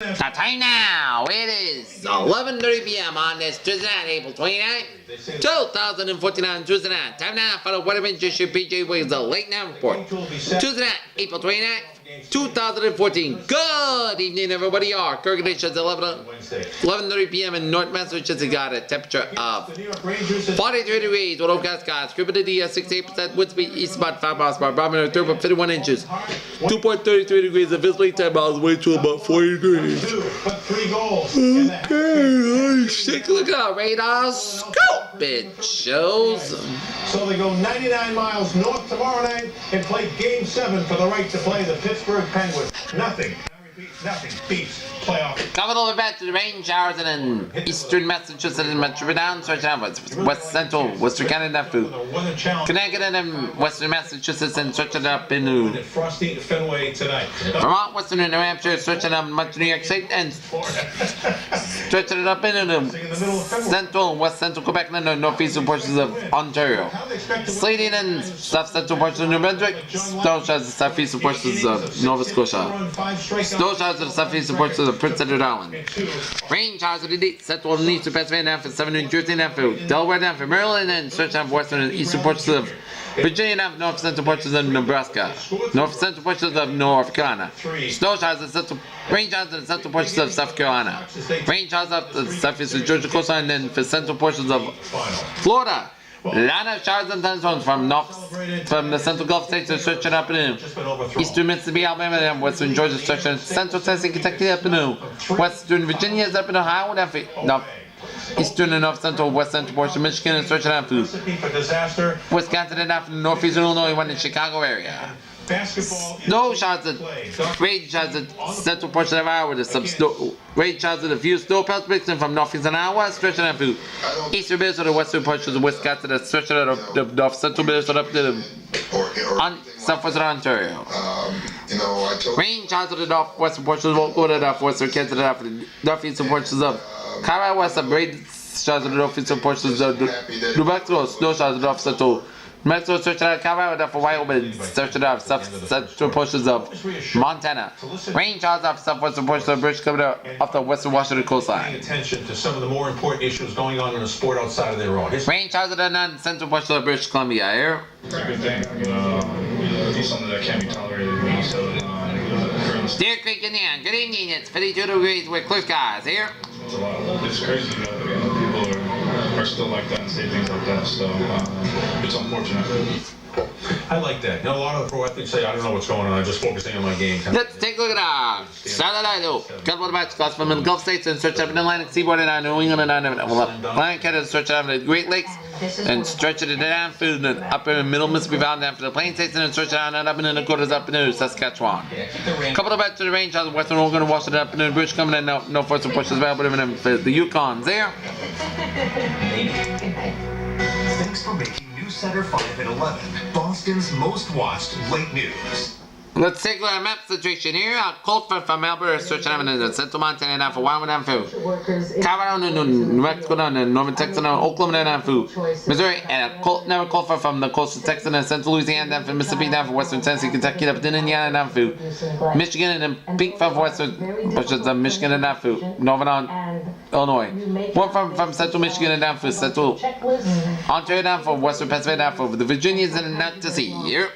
The time now, it is 11:30 p.m. on this Tuesday night, April 29th, 2014 on Tuesday night. Time now for the Weather Just your PJ Wiggins, the late night report. Tuesday night, April 29th, 2014. Good evening, everybody. Our current conditions 11:30 p.m. in North Massachusetts. Got a temperature of 43 degrees with overcast skies. Humidity at 68%. Wind speed east about 5 miles per hour. Barometer 3.51 inches. 2.33 degrees. The visibility 10 miles. Wind chill about 40 degrees. Okay, let's take a look at our radar scope. It shows. So they go 99 miles north tomorrow night and play Game 7 for the right to play the Pittsburgh Penguins. Nothing. Nothing beats playoff. Coming over back to the rain showers and in eastern Massachusetts and Metro down, stretching out west central, western Canada, Connecticut and western Massachusetts and stretching up into frosty Fenway tonight. Vermont, western New Hampshire, stretching up much New York State and stretching it up into central and west central Quebec and the northeastern portions of Ontario. Sleeting in south central portions of New Brunswick, snow showers in southeastern portions of Nova Scotia. Snow showers in the southeastern portions of Prince Edward Island. Rain showers in the central and eastern Pennsylvania down for southern New Jersey down for Delaware down for Maryland and stretch down for western and eastern portions of Virginia down for north central portions of Nebraska. North central portions of North Carolina. Snow showers in central, rain showers in the central portions of South Carolina. Rain showers up the southeastern Georgia coastline and then for central portions of Florida. Lot of showers and thunderstorms from the central Gulf states are stretching up into eastern Mississippi, Alabama, and western Georgia, stretching central Tennessee, Kentucky, up into western Virginia, is up into Ohio, and eastern and north central, west central portion of Michigan, and stretching up to Wisconsin and after the northeastern Illinois, one in the Chicago area. Snow showers and rain showers in central portion of Iowa with some snow. Rain showers and a few snow pelts mixing from northeastern Iowa, stretching up to eastern Minnesota, western portions of Wisconsin, and stretching out of the north central Minnesota up to the southwestern Ontario. Rain showers in the northwestern portions of Oklahoma and northwestern Kansas and after the northeastern portions of Colorado, west of rain showers in the northeastern portions of New Mexico, snow showers in the north central Mexico, stretching out of Colorado, for Wyoming, stretching out of central portions of Montana. Rain showers off southwestern portions of British Columbia off the western Washington coastline. Attention to some of the more important issues going on in the sport outside of their own. Rain showers in the central portions of British Columbia. Here. It's a good thing. It's something that can't be tolerated. Deer Creek, Indiana. Good evening. It's 52 degrees with clear skies. Here. It's a lot. It's crazy. People are still like that and say things like that, so it's unfortunate. I like that. You know, a lot of the pro athletes say, I don't know what's going on, I'm just focusing on my game. Let's take a look at our Saturday. Couple of match class from the Gulf States and stretch up in the Atlantic Seaboard and New England and Atlantic Canada, stretch out in the Great Lakes and stretch it down through the upper and middle Mississippi Valley down for the Plains States and stretch it out and up in the Dakotas up into Saskatchewan. Couple of matches to the range out of Western Oregon and Washington up in the British Columbia and northwestern portions of Alberta for the Yukons there. Thanks for making News Center 5 at 11, Boston's most watched late news. Let's take a look at map situation here. Cold front from Alberta, stretching out into central Montana down for Wyoming down for Colorado, New Mexico down to northern Texas, down Oklahoma down for Missouri, and a cold front from the coastal Texas and central Louisiana down for Mississippi, down for western Tennessee, Kentucky, up to Indiana, down for Michigan, and then pink front for western portions of Michigan and down for northern Illinois. One from central Michigan and down for central Ontario, down for western Pennsylvania, down for the Virginians and not to see here.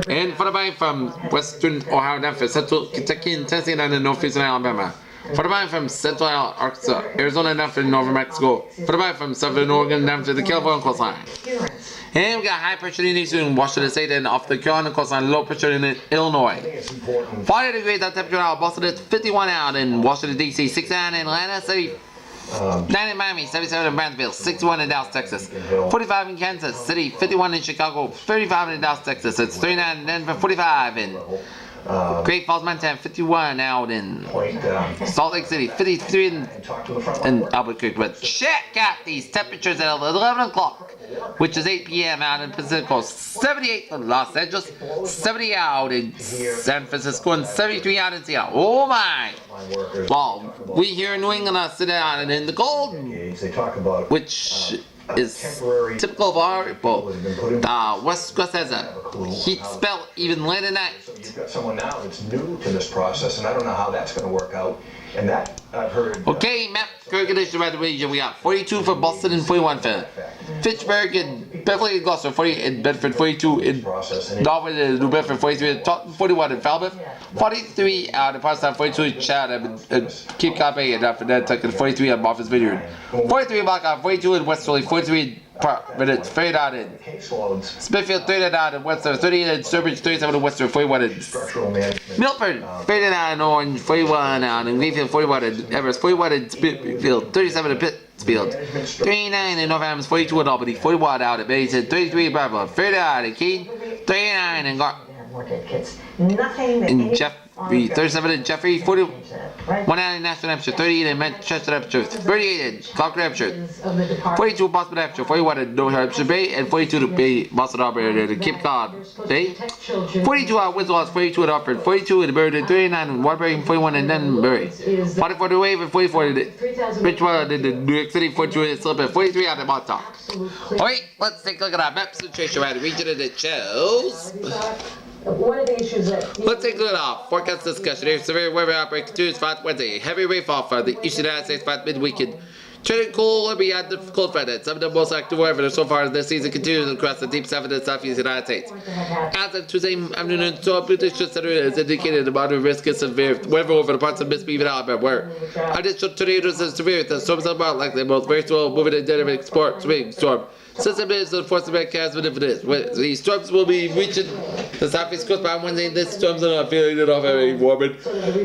And followed by from western Ohio down for central Kentucky and Tennessee down to northeastern Alabama. Followed by from central Arkansas, Arizona down for northern Mexico. Followed by from southern Oregon down to the California coastline. And we got high pressure in Washington State and off the Carolina coastline, low pressure in Illinois. 40 degrees out temperature out of Boston, it's 51 out in Washington D.C., 69 in Atlanta, 9 in Miami, 77 in Brownsville, 61 in Dallas, Texas, 45 in Kansas City, 51 in Chicago, 35 in Dallas, Texas, it's 39 in Denver, 45 in Great Falls, Montana, 51 out in Salt Lake City, 53 in Albuquerque. But check out these temperatures at 11 o'clock, which is 8 p.m. out in Pacific Coast, 78 in Los Angeles, 70 out in San Francisco, and 73 out in Seattle. Oh my! Well, we here in New England are sitting out in the cold, which is typical of our boat. The West Coast has a heat spell even late at night. So you've got someone now that's new to this process, and I don't know how that's going to work out. And that, I've heard... Okay, map current conditions around the region. We got 42 for Boston and 41 for Fitchburg and Beverly and Gloucester, 40 in Bedford, 42 in Darwin and New Bedford, 43 in Taunton, 41 in Falmouth, 43 out of Parkstown, 42 in Chatham and Cape Cod Bay, and after that, 43 on Martha's Vineyard, 43 in Blackout, 42 in Westerly, 43 in Minutes, 39 in Smithfield, 39 in Webster, 38 in Sturbridge, 37 in Webster, 41 in Milford, 39 in Orange, 41 in Greenfield, 41 in Everest, 41 in Smithfield, 37 in Pittsfield, 39 in Northampton, 42 in Albany, 41 out at Bennington, 33 in Bradford, 39 in Keene, 39 in Jeffrey, 37 in Jeffrey, 41 in National Hampshire, 38 in Manchester Hampshire, 38 in Concord Hampshire, 42 in Boston Hampshire, 41 in New Hampshire Bay, and 42 in Bay, Boston Harbor, and Cape Cod Bay, 42 out Windsor, 42 in Hartford, 42 in Meriden, 39 in Waterbury, 41 in Denbury, 44 in Wave, and 44 in Richmond, in New York City, 42 in Slip, and 43 out in Montauk. Alright, let's take a look at our map situation around the region, and it shows. One of the issues that... Let's take a look at our forecast discussion here. Severe weather outbreak continues for Wednesday. Heavy rainfall for the eastern United States for mid-weekend. Turning cool and beyond the cold front. Some of the most active weather so far this season continues across the deep south and southeast United States. As of Tuesday afternoon, storm prediction center has indicated a moderate risk of severe weather over the parts of Mississippi and Alabama, where additional tornadoes and severe the storms are about likely both very slow moving and dynamic swing storm. System is enforcement chasm if it is. The storms will be reaching the southeast coast by Wednesday. This storms are not feeling it off very warming. Farther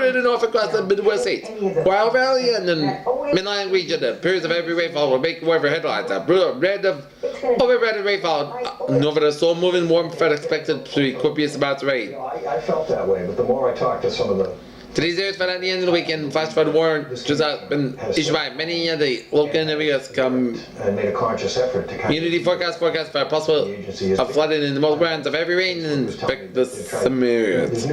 in the north across the Midwest states, Wild Valley and the Midland region, the periods of heavy rainfall will make weather headlines. A random overrated rainfall over the slow moving warm front expected to be copious amounts of rain. I felt that way, but the more I talked to some of the... Today's news found at the end of the weekend, flash flood warrant just has been issued by many of the local areas come made a conscious effort to community forecast for a possible of flooding in the most grounds of heavy rain and expect some areas.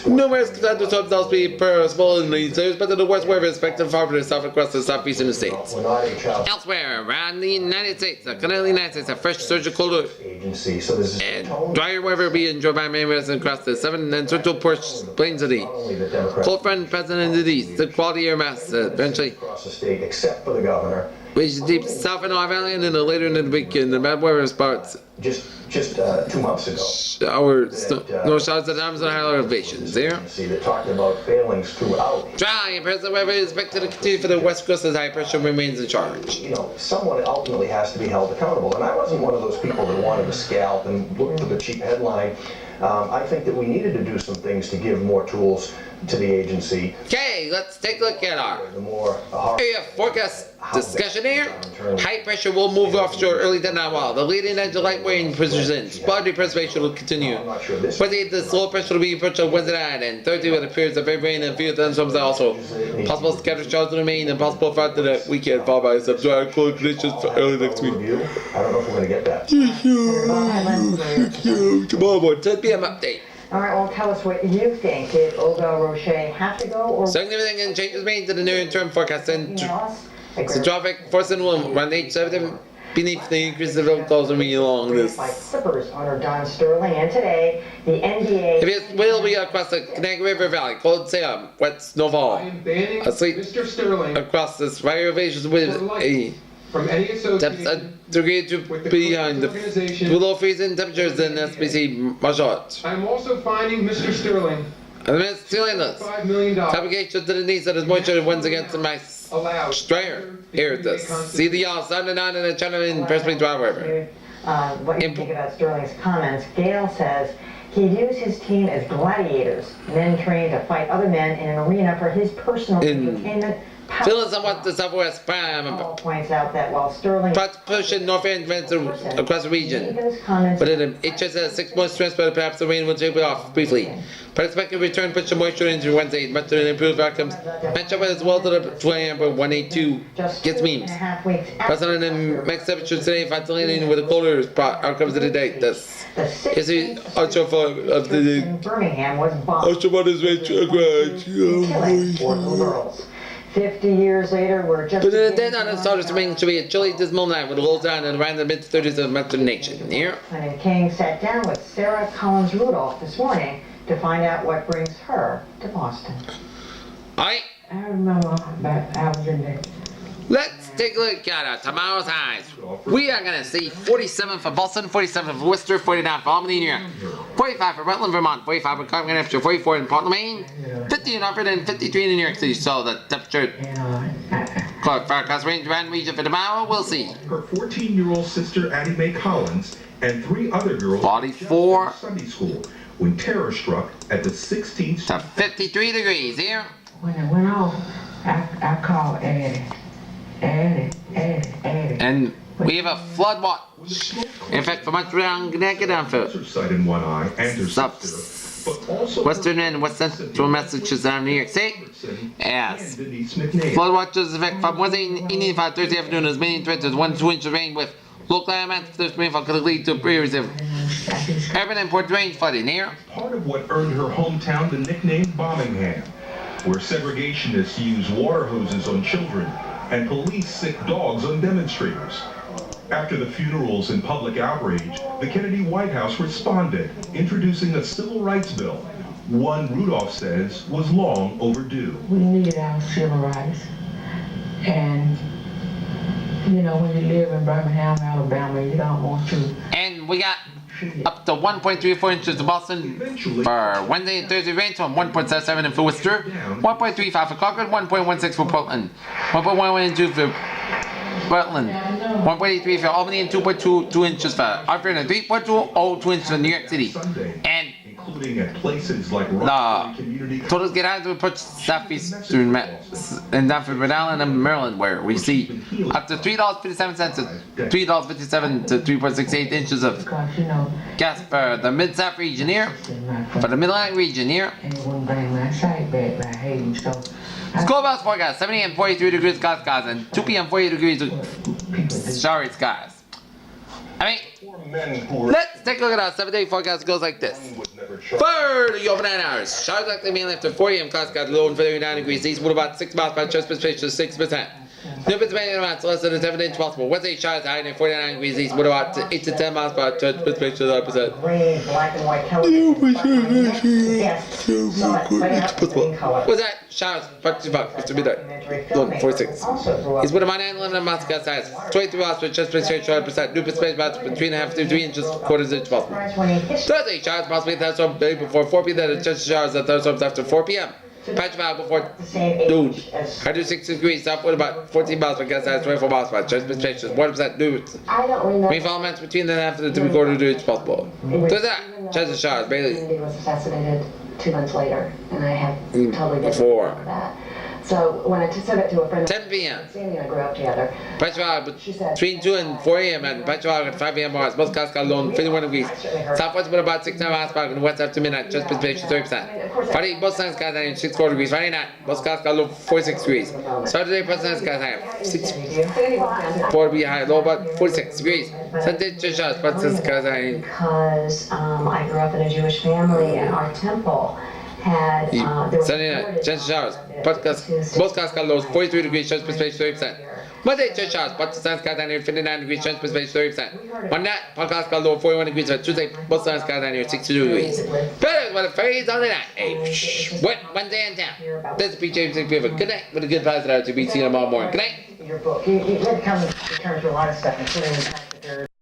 Numerous thunderstorms also be possible in these areas, but the worst weather is expected far to the south across the southeastern states. Elsewhere around the United States, the Canadian United States, a fresh surge of colder and drier weather will be enjoyed by many residents across the southern and central plains of the cold front present in the east, the quality air mass eventually across the state, except for the governor. Reached deep south and Ohio Valley, and then later in the week in the bad weather spots. Just 2 months ago. No showers at times on higher elevations. There. That talked about failings throughout. Dry and present weather is expected to continue for the west coast as high pressure remains in charge. You know, someone ultimately has to be held accountable, and I wasn't one of those people that wanted to scalp and look for the cheap headline. I think that we needed to do some things to give more tools to the agency. Okay, let's take a look at our area forecast discussion here. High pressure will move offshore early tonight while the leading edge of light rain presents. Spotty precipitation will continue. Wednesday, the low pressure will be approached on Wednesday night, and Thursday with appearance of heavy rain and few thunderstorms also. Possible scattered showers will remain and possible throughout the weekend, followed by some dry and cold conditions for early next week. I don't know if we're going to get that. Tomorrow morning, 10 p.m. update. All right, well, tell us what you think. Did Olga Roche have to go, or... Significant and changes made to the near-term forecast. And traffic forcing will run H7 beneath the increase of road calls and along this. By Clippers owner Don Sterling, and today the NBA... It will be across the Connecticut River Valley, cold Salem, wet snowfall. Asleep across this fire elevations with a degree to behind the below freezing temperatures in SBC Marshall. I'm also finding Mr. Sterling. And Mr. Sterling does. $5 million. Application to the needs that is moisture wins against the max. Strayer. Here it does. See the y'all, 79 and a channel in personally dry weather. What you think about Sterling's comments? Gale says he views his team as gladiators, men trained to fight other men in an arena for his personal entertainment. Feeling somewhat the southwest prime. Points out that while Sterling pushing north end across the region, but it just has 6 months stress, but perhaps the rain will taper off briefly. But expected return push some moisture into Wednesday, much to improved outcomes. Match up as well to the 182 gets memes. President and max temperature today, vacillating with the colder outcomes of the day. This is the ultra of the Birmingham was bombed. ultra modern range. 50 years later, we're just... But then on the Saturday morning should be a chilly, dismal night with a low down and around the mid-30s of Mountain Nation. Here. And King sat down with Sarah Collins Rudolph this morning to find out what brings her to Boston. Alright, I remember that I was in there. let's take a look at tomorrow's highs. We are going to see 47 for Boston, 47 for Worcester, 49 for Albany, New York, 45 for Rutland, Vermont, 45 for Concord, New Hampshire, 44 in Portland, Maine, 50 in Hartford, and 53 in New York City. So the temperature forecast range around region for tomorrow, we'll see. Her 14-year-old sister Addie Mae Collins and 3 other girls 44 at Sunday school when terror struck at the 16th to 53 degrees here. When it went off, I called Eddie. And we have a flood watch. In fact, for Montreal, Connecticut, and for sight in one eye and her sister, but also Western and West Central Massachusetts and New York State. Yes. Denise McNair. Flood watches effect from Wednesday evening to Thursday afternoon as many threats 1 to 2 inches of rain with local amounts of rainfall could lead to periods of urban and port range flooding here. Part of what earned her hometown the nickname Bombingham, where segregationists use water hoses on children and police sick dogs on demonstrators. After the funerals and public outrage, the Kennedy White House responded, introducing a civil rights bill, one Rudolph says was long overdue. We needed our civil rights. And, you know, when you live in Birmingham, Alabama, you don't want to. And we got up to 1.34 inches in Boston for Wednesday and Thursday rain, so 1.77 in for Worcester, 1.35 for Concord, 1.16 for Portland, 1.112 for Rutland, 1.83 for Albany, and 2.22 inches for Hartford, and 3.202 inches in New York City. And Including at places like the Rockaway Community totals get out to approach southeastern and down for Rhode Island and Maryland, where we see up to $3.57 to $3.57 to 3.68 inches of Because, you know, gas for the Mid-South region here, for the Mid-Atlantic region here. and it wouldn't bring my sight back by hating. So, School bus forecast, 7 a.m. 43 degrees cloud skies and 2 p.m. 48 degrees with showery skies. I mean, let's take a look at our 7-day forecast. It goes like this. For the overnight hours, showers likely mainly after 4 a.m. cloud skies low and 39 degrees east with about 6 miles by chance precipitation 6%. New Pennsylvania amounts less than a 7-inch possible. Wednesday showers high and 49 degrees east with about 8 to 10 miles by chance precipitation 9%. Green, black and white television. Yes, saw it play out in green color. What's that? Showers, 55, after midnight. Look, 46. He's with a minor 11 miles gas size. 23 miles with chance precipitation 100%. New Pennsylvania amounts between 3.5 to 3 inches, quarters inch possible. Thursday showers possibly at thunderstorm day before 4 p.m. Then chance showers at thunderstorms after 4 p.m. Patch of before noon. High to 6 degrees, south wind about 14 miles per gust, 24 miles per chance precipitation 1% noon. I don't remember. Rainfall amounts between the half and the 3/4 inch possible. There's that. Chance of showers, Bailey. Kennedy was assassinated 2 months later, and I have totally different Before. that. So when I said it to a friend, 10 p.m. Sandy and I grew up together. Patch between 2 and 4 a.m. and patch at 5 a.m. hours. Most clouds got low 51 degrees. Southwest with about 6 miles per hour. And west after midnight, just precipitation 30%. Friday, both signs got down 6 degrees. Friday night, most clouds got low 46 degrees. Saturday, both signs got high 64 to be high, low about 46 degrees. Sunday, just showers, both signs got high. Because I grew up in a Jewish family, and our temple had Sunday night, chance of showers. Most clouds got lows 43 degrees, chance precipitation 30%. Monday, chance showers, but the sun's got down here 59 degrees, chance precipitation 30%. One night, clouds got low 41 degrees, but Tuesday, both sun's got down here 62 degrees. Better with a phrase on the night. A wet Wednesday in town. This is PJ Music. Good night with a good positive to be seen tomorrow morning. Good night. Your book. You had to come to terms with a lot of stuff, including the fact that there's